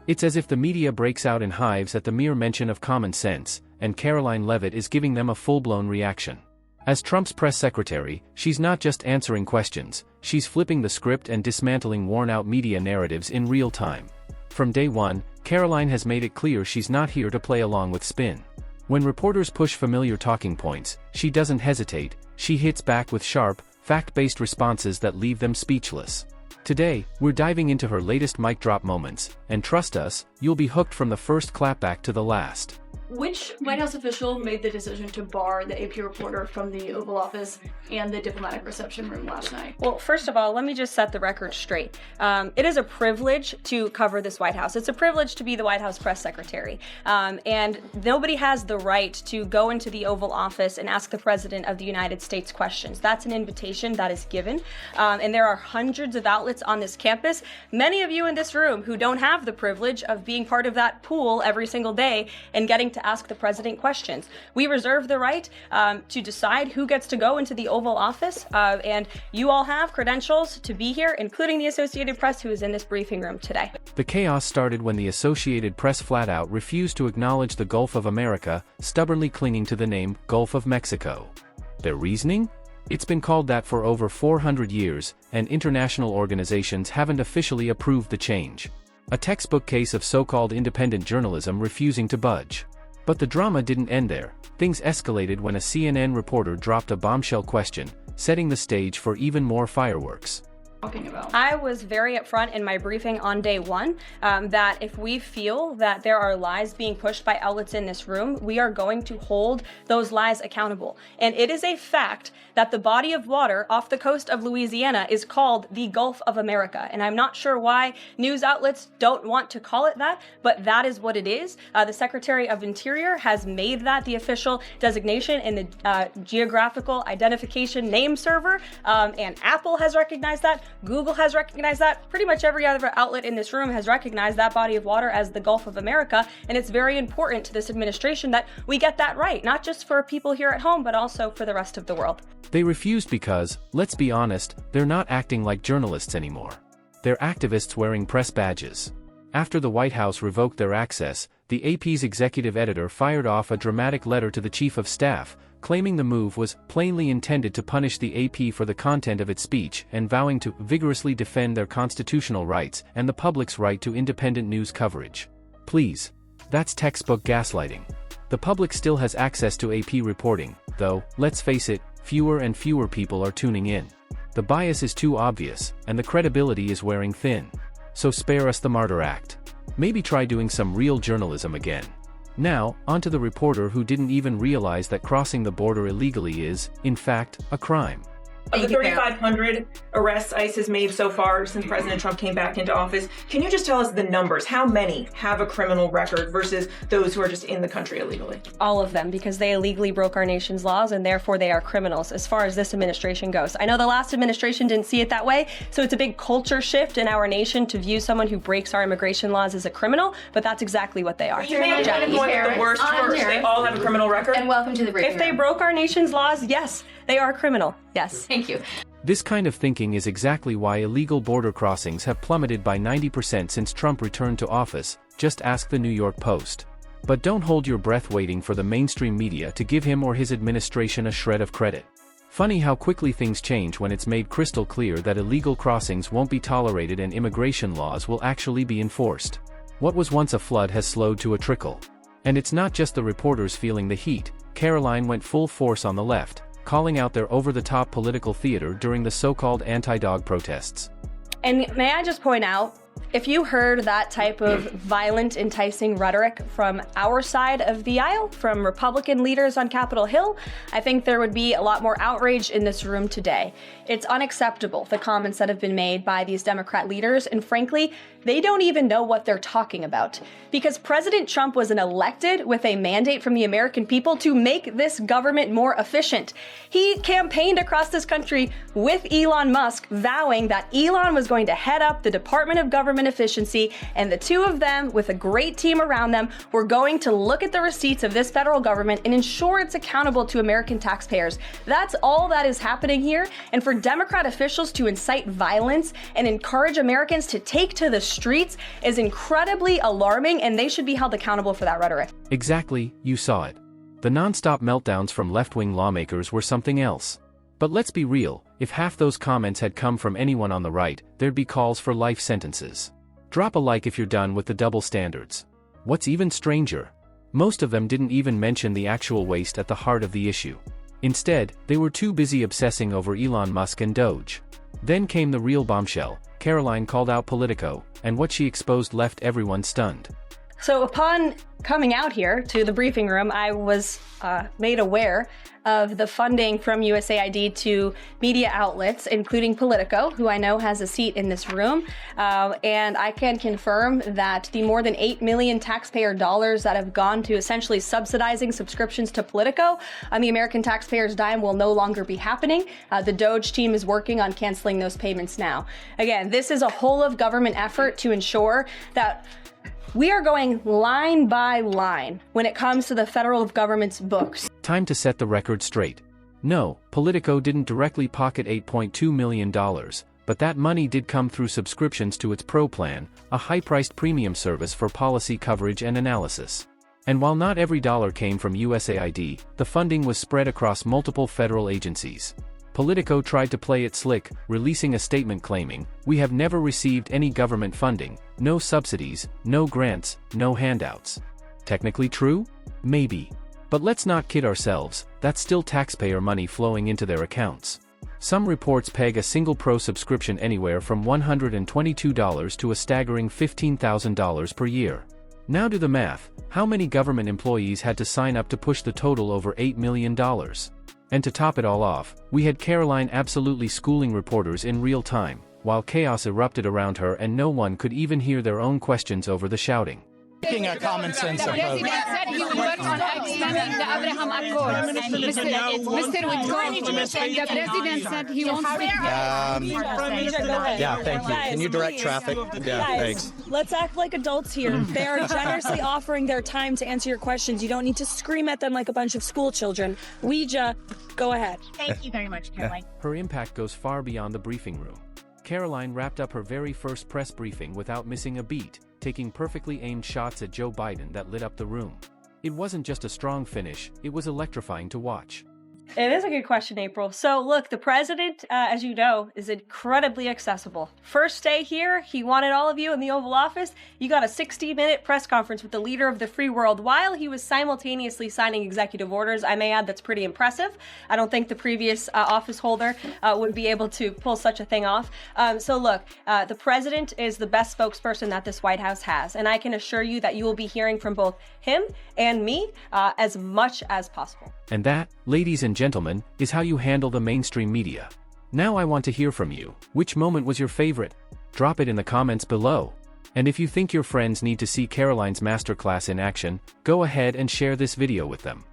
It's as if the media breaks out in hives at the mere mention of common sense, and Karoline Leavitt is giving them a full-blown reaction. As Trump's press secretary, she's not just answering questions, she's flipping the script and dismantling worn-out media narratives in real time. From day one, Karoline has made it clear she's not here to play along with spin. When reporters push familiar talking points, she doesn't hesitate, she hits back with sharp, fact-based responses that leave them speechless. Today, we're diving into her latest mic drop moments, and trust us, you'll be hooked from the first clapback to the last. Which White House official made the decision to bar the AP reporter from the Oval Office and the diplomatic reception room last night? Well, first of all, let me just set the record straight. It is a privilege to cover this White House. It's a privilege to be the White House press secretary. And nobody has the right to go into the Oval Office and ask the President of the United States questions. That's an invitation that is given. And there are hundreds of outlets on this campus, many of you in this room who don't have the privilege of being part of that pool every single day and getting to ask the president questions. We reserve the right to decide who gets to go into the Oval Office, and you all have credentials to be here, including the Associated Press, who is in this briefing room today. The chaos started when the Associated Press flat out refused to acknowledge the Gulf of America, stubbornly clinging to the name Gulf of Mexico. Their reasoning? It's been called that for over 400 years, and international organizations haven't officially approved the change. A textbook case of so-called independent journalism refusing to budge. But the drama didn't end there. Things escalated when a CNN reporter dropped a bombshell question, setting the stage for even more fireworks. I was very upfront in my briefing on day one that if we feel that there are lies being pushed by outlets in this room, we are going to hold those lies accountable. And it is a fact that the body of water off the coast of Louisiana is called the Gulf of America. And I'm not sure why news outlets don't want to call it that, but that is what it is. The Secretary of Interior has made that the official designation in the geographical identification name server, and Apple has recognized that. Google has recognized that. Pretty much every other outlet in this room has recognized that body of water as the Gulf of America, and it's very important to this administration that we get that right, not just for people here at home, but also for the rest of the world. They refused because, let's be honest, they're not acting like journalists anymore. They're activists wearing press badges. After the White House revoked their access, the AP's executive editor fired off a dramatic letter to the chief of staff, claiming the move was plainly intended to punish the AP for the content of its speech and vowing to vigorously defend their constitutional rights and the public's right to independent news coverage. Please. That's textbook gaslighting. The public still has access to AP reporting, though, let's face it, fewer and fewer people are tuning in. The bias is too obvious, and the credibility is wearing thin. So spare us the martyr act. Maybe try doing some real journalism again. Now, onto the reporter who didn't even realize that crossing the border illegally is, in fact, a crime. Of the 3,500 arrests ICE has made so far since President Trump came back into office, can you just tell us the numbers? How many have a criminal record versus those who are just in the country illegally? All of them, because they illegally broke our nation's laws and therefore they are criminals as far as this administration goes. I know the last administration didn't see it that way, so it's a big culture shift in our nation to view someone who breaks our immigration laws as a criminal, but that's exactly what they are. You made a point of the worst first. They all have a criminal record? And welcome to the briefing If they broke our nation's laws, yes, they are criminal. Yes. Thank you. This kind of thinking is exactly why illegal border crossings have plummeted by 90% since Trump returned to office, just ask the New York Post. But don't hold your breath waiting for the mainstream media to give him or his administration a shred of credit. Funny how quickly things change when it's made crystal clear that illegal crossings won't be tolerated and immigration laws will actually be enforced. What was once a flood has slowed to a trickle. And it's not just the reporters feeling the heat. Karoline went full force on the left, calling out their over-the-top political theater during the so-called anti-dog protests. And may I just point out, if you heard that type of violent, enticing rhetoric from our side of the aisle, from Republican leaders on Capitol Hill, I think there would be a lot more outrage in this room today. It's unacceptable, the comments that have been made by these Democrat leaders, and frankly, they don't even know what they're talking about. Because President Trump was elected with a mandate from the American people to make this government more efficient. He campaigned across this country with Elon Musk, vowing that Elon was going to head up the Department of Government government efficiency, and the two of them, with a great team around them, were going to look at the receipts of this federal government and ensure it's accountable to American taxpayers. That's all that is happening here, and for Democrat officials to incite violence and encourage Americans to take to the streets is incredibly alarming, and they should be held accountable for that rhetoric. Exactly, you saw it. The non-stop meltdowns from left-wing lawmakers were something else. But let's be real, if half those comments had come from anyone on the right, there'd be calls for life sentences. Drop a like if you're done with the double standards. What's even stranger? Most of them didn't even mention the actual waste at the heart of the issue. Instead, they were too busy obsessing over Elon Musk and Doge. Then came the real bombshell. Karoline called out Politico, and what she exposed left everyone stunned. So upon coming out here to the briefing room, I was made aware of the funding from USAID to media outlets, including Politico, who I know has a seat in this room. And I can confirm that the more than $8 million taxpayer dollars that have gone to essentially subsidizing subscriptions to Politico on the American taxpayers' dime will no longer be happening. The Doge team is working on canceling those payments now. Again, this is a whole of government effort to ensure that we are going line by line when it comes to the federal government's books. Time to set the record straight. No, Politico didn't directly pocket $8.2 million, but that money did come through subscriptions to its Pro plan, a high-priced premium service for policy coverage and analysis. And while not every dollar came from USAID, the funding was spread across multiple federal agencies. Politico tried to play it slick, releasing a statement claiming, "We have never received any government funding, no subsidies, no grants, no handouts." Technically true? Maybe. But let's not kid ourselves, that's still taxpayer money flowing into their accounts. Some reports peg a single Pro subscription anywhere from $122 to a staggering $15,000 per year. Now do the math, how many government employees had to sign up to push the total over $8 million? And to top it all off, we had Karoline absolutely schooling reporters in real time, while chaos erupted around her and no one could even hear their own questions over the shouting. Taking a common sense approach. The president said he worked on extending the Abraham Accords, and Mr. Witkoff, the president said he wants Yeah, thank you. Can you direct traffic? Yeah, thanks. Let's act like adults here. They are generously offering their time to answer your questions. You don't need to scream at them like a bunch of school children. Ouija, go ahead. Thank you very much, Karoline. Her impact goes far beyond the briefing room. Karoline wrapped up her very first press briefing without missing a beat, taking perfectly aimed shots at Joe Biden that lit up the room. It wasn't just a strong finish, it was electrifying to watch. It is a good question, April. So look, the president, as you know, is incredibly accessible. First day here, he wanted all of you in the Oval Office. You got a 60-minute press conference with the leader of the free world while he was simultaneously signing executive orders. I may add that's pretty impressive. I don't think the previous office holder would be able to pull such a thing off. So look, the president is the best spokesperson that this White House has. And I can assure you that you will be hearing from both him and me as much as possible. And that, ladies and gentlemen, is how you handle the mainstream media. Now I want to hear from you. Which moment was your favorite? Drop it in the comments below. And if you think your friends need to see Karoline's masterclass in action, go ahead and share this video with them.